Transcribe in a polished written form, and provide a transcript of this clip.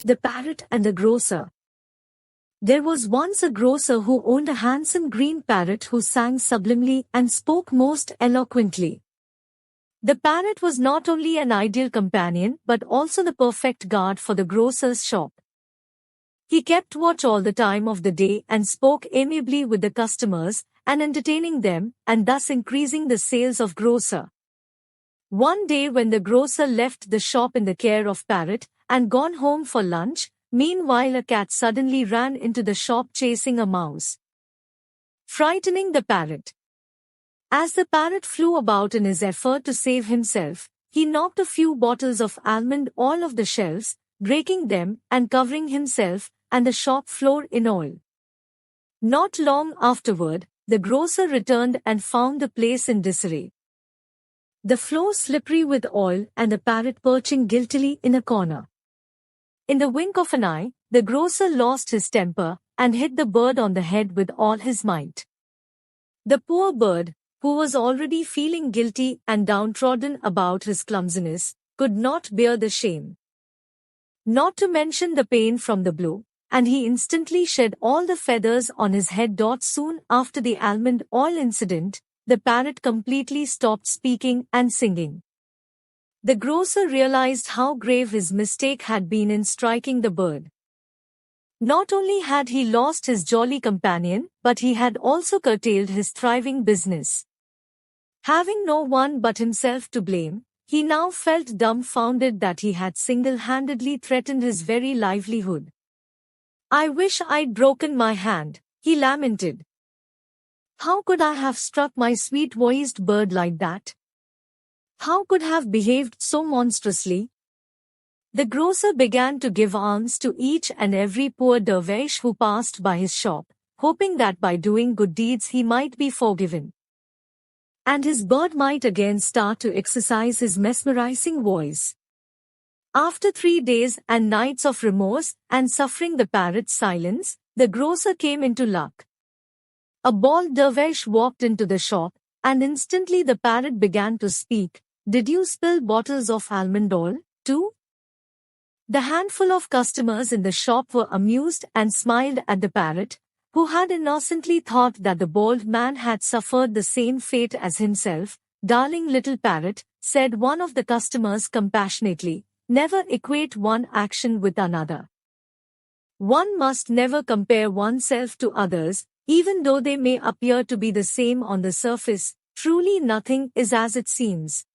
The Parrot and the Grocer. There was once a grocer who owned a handsome green parrot who sang sublimely and spoke most eloquently. The parrot was not only an ideal companion but also the perfect guard for the grocer's shop. He kept watch all the time of the day and spoke amiably with the customers and entertaining them and thus increasing the sales of Grocer. One day when the grocer left the shop in the care of Parrot and gone home for lunch, meanwhile a cat suddenly ran into the shop chasing a mouse, frightening the parrot. As the parrot flew about in his effort to save himself, he knocked a few bottles of almond oil off the shelves, breaking them and covering himself and the shop floor in oil. Not long afterward, the grocer returned and found the place in disarray. The floor slippery with oil and the parrot perching guiltily in a corner. In the wink of an eye, the grocer lost his temper and hit the bird on the head with all his might. The poor bird, who was already feeling guilty and downtrodden about his clumsiness, could not bear the shame, not to mention the pain from the blow, and he instantly shed all the feathers on his head. Soon after the almond oil incident, the parrot completely stopped speaking and singing. The grocer realized how grave his mistake had been in striking the bird. Not only had he lost his jolly companion, but he had also curtailed his thriving business. Having no one but himself to blame, he now felt dumbfounded that he had single-handedly threatened his very livelihood. "I wish I'd broken my hand," he lamented. "How could I have struck my sweet-voiced bird like that? How could I have behaved so monstrously?" The grocer began to give alms to each and every poor dervish who passed by his shop, hoping that by doing good deeds he might be forgiven, and his bird might again start to exercise his mesmerizing voice. After 3 days and nights of remorse and suffering the parrot's silence, the grocer came into luck. A bald dervish walked into the shop, and instantly the parrot began to speak. "Did you spill bottles of almond oil, too?" The handful of customers in the shop were amused and smiled at the parrot, who had innocently thought that the bald man had suffered the same fate as himself. "Darling little parrot," said one of the customers compassionately, "never equate one action with another. One must never compare oneself to others, even though they may appear to be the same on the surface. Truly nothing is as it seems."